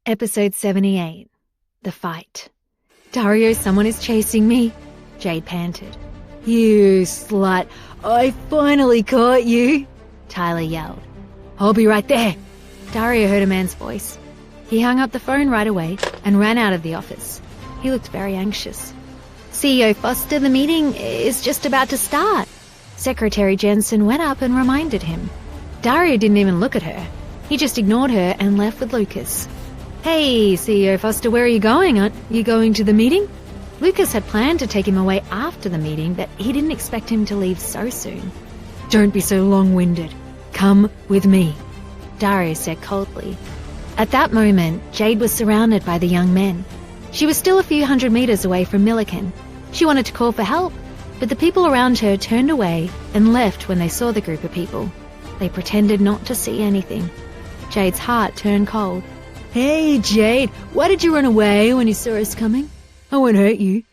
Episode 78. The Fight. Dario, someone is chasing me, Jade panted. You slut, I finally caught you, Tyler yelled. I'll be right there. Dario heard a man's voice. He hung up the phone right away and ran out of the office. He looked very anxious. CEO Foster, the meeting is just about to start. Secretary Jensen went up and reminded him. Dario didn't even look at her. He just ignored her and left with Lucas. Hey, CEO Foster, where are you going? Aren't you going to the meeting? Lucas had planned to take him away after the meeting, but he didn't expect him to leave so soon. Don't be so long-winded. Come with me, Dario said coldly. At that moment, Jade was surrounded by the young men. She was still a few hundred meters away from Milliken. She wanted to call for help, but the people around her turned away and left when they saw the group of people. They pretended not to see anything. Jade's heart turned cold. Hey, Jade, why did you run away when you saw us coming? I won't hurt you.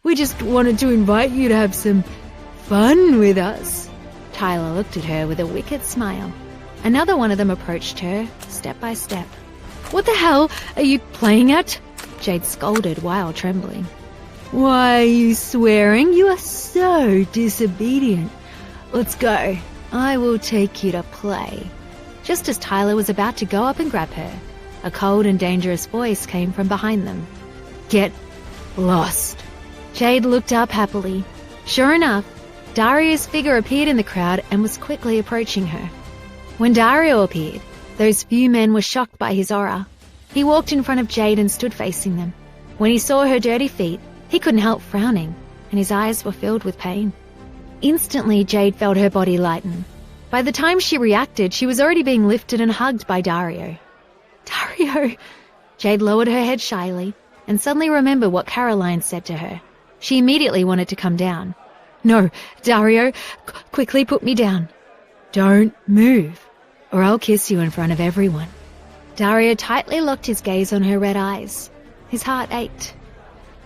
We just wanted to invite you to have some fun with us. Tyler looked at her with a wicked smile. Another one of them approached her, step by step. What the hell are you playing at? Jade scolded while trembling. Why are you swearing? You are so disobedient. Let's go. I will take you to play. Just as Tyler was about to go up and grab her, a cold and dangerous voice came from behind them. Get lost. Jade looked up happily. Sure enough, Dario's figure appeared in the crowd and was quickly approaching her. When Dario appeared, those few men were shocked by his aura. He walked in front of Jade and stood facing them. When he saw her dirty feet, he couldn't help frowning, and his eyes were filled with pain. Instantly, Jade felt her body lighten. By the time she reacted, she was already being lifted and hugged by Dario. Dario! Jade lowered her head shyly and suddenly remembered what Caroline said to her. She immediately wanted to come down. No, Dario, quickly put me down. Don't move, or I'll kiss you in front of everyone. Dario tightly locked his gaze on her red eyes. His heart ached.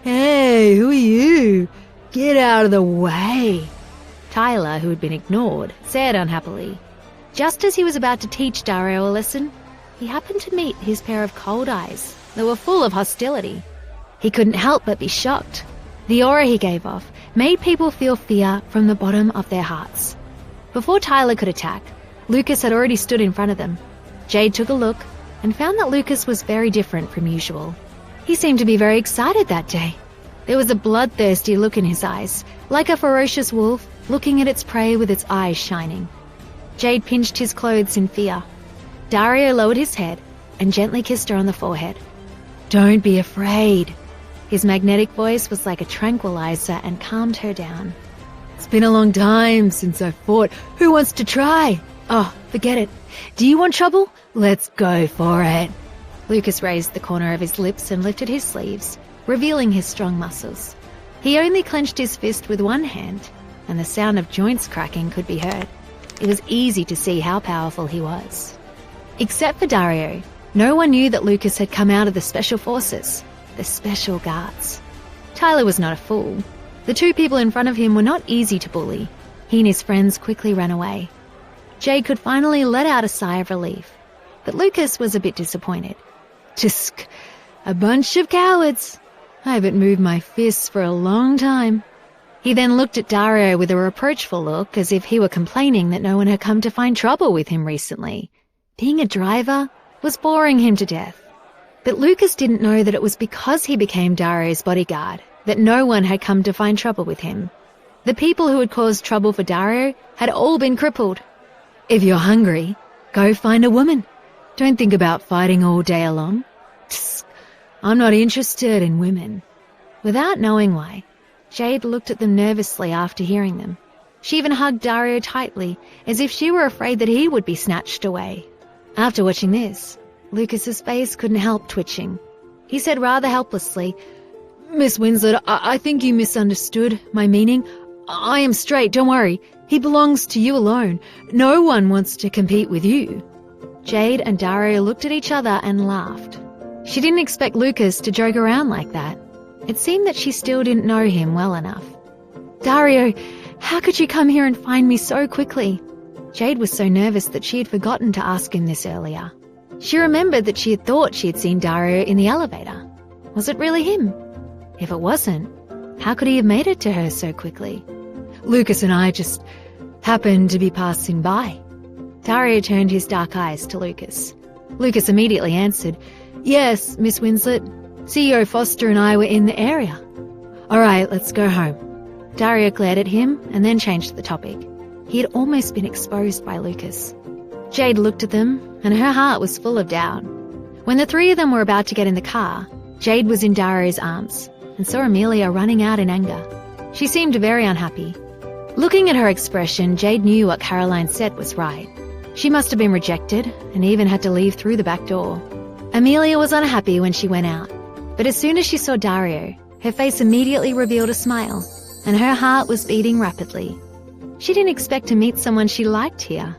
Hey, who are you? Get out of the way. Tyler, who had been ignored, said unhappily. Just as he was about to teach Dario a lesson, he happened to meet his pair of cold eyes that were full of hostility. He couldn't help but be shocked. The aura he gave off made people feel fear from the bottom of their hearts. Before Tyler could attack, Lucas had already stood in front of them. Jade took a look and found that Lucas was very different from usual. He seemed to be very excited that day. There was a bloodthirsty look in his eyes, like a ferocious wolf looking at its prey with its eyes shining. Jade pinched his clothes in fear. Dario lowered his head and gently kissed her on the forehead. Don't be afraid. His magnetic voice was like a tranquilizer and calmed her down. It's been a long time since I fought. Who wants to try? Oh, forget it. Do you want trouble? Let's go for it. Lucas raised the corner of his lips and lifted his sleeves, revealing his strong muscles. He only clenched his fist with one hand, and the sound of joints cracking could be heard. It was easy to see how powerful he was. Except for Dario, no one knew that Lucas had come out of the Special Forces, the Special Guards. Tyler was not a fool. The two people in front of him were not easy to bully. He and his friends quickly ran away. Jade could finally let out a sigh of relief, but Lucas was a bit disappointed. Tsk, a bunch of cowards. I haven't moved my fists for a long time. He then looked at Dario with a reproachful look, as if he were complaining that no one had come to find trouble with him recently. Being a driver was boring him to death. But Lucas didn't know that it was because he became Dario's bodyguard that no one had come to find trouble with him. The people who had caused trouble for Dario had all been crippled. If you're hungry, go find a woman. Don't think about fighting all day long. Tsk, I'm not interested in women. Without knowing why, Jade looked at them nervously after hearing them. She even hugged Dario tightly, as if she were afraid that he would be snatched away. After watching this, Lucas's face couldn't help twitching. He said rather helplessly, Miss Winslet, I think you misunderstood my meaning. I am straight, don't worry. He belongs to you alone. No one wants to compete with you. Jade and Dario looked at each other and laughed. She didn't expect Lucas to joke around like that. It seemed that she still didn't know him well enough. Dario, how could you come here and find me so quickly? Jade was so nervous that she had forgotten to ask him this earlier. She remembered that she had thought she had seen Dario in the elevator. Was it really him? If it wasn't, how could he have made it to her so quickly? Lucas and I just happened to be passing by. Dario turned his dark eyes to Lucas. Lucas immediately answered, "Yes, Miss Winslet. CEO Foster and I were in the area." "All right, let's go home." Dario glared at him and then changed the topic. He had almost been exposed by Lucas. Jade looked at them, and her heart was full of doubt. When the three of them were about to get in the car, Jade was in Dario's arms and saw Amelia running out in anger. She seemed very unhappy. Looking at her expression, Jade knew what Caroline said was right. She must have been rejected and even had to leave through the back door. Amelia was unhappy when she went out, but as soon as she saw Dario, her face immediately revealed a smile, and her heart was beating rapidly. She didn't expect to meet someone she liked here.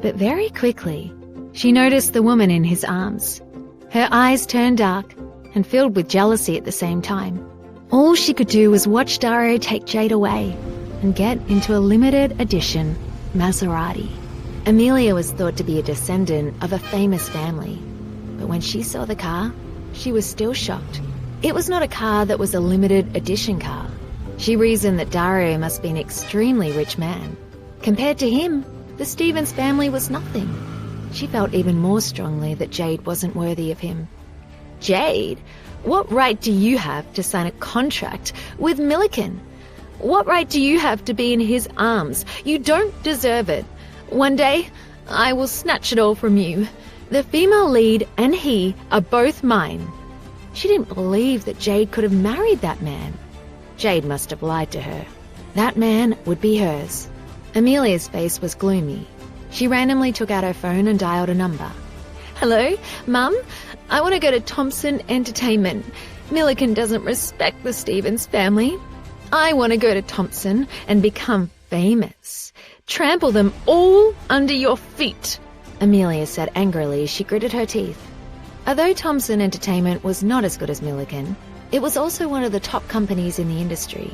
But very quickly, she noticed the woman in his arms. Her eyes turned dark and filled with jealousy at the same time. All she could do was watch Dario take Jade away and get into a limited edition Maserati. Amelia was thought to be a descendant of a famous family, but when she saw the car, she was still shocked. It was not a car that was a limited edition car. She reasoned that Dario must be an extremely rich man. Compared to him, the Stevens family was nothing. She felt even more strongly that Jade wasn't worthy of him. "Jade, what right do you have to sign a contract with Milliken? What right do you have to be in his arms? You don't deserve it. One day, I will snatch it all from you. The female lead and he are both mine." She didn't believe that Jade could have married that man. Jade must have lied to her. That man would be hers. Amelia's face was gloomy. She randomly took out her phone and dialed a number. "Hello, Mum? I want to go to Thompson Entertainment. Milliken doesn't respect the Stevens family. I want to go to Thompson and become famous. Trample them all under your feet," Amelia said angrily as she gritted her teeth. Although Thompson Entertainment was not as good as Milliken, it was also one of the top companies in the industry.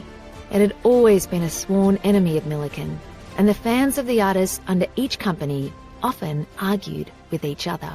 It had always been a sworn enemy of Milliken, and the fans of the artists under each company often argued with each other.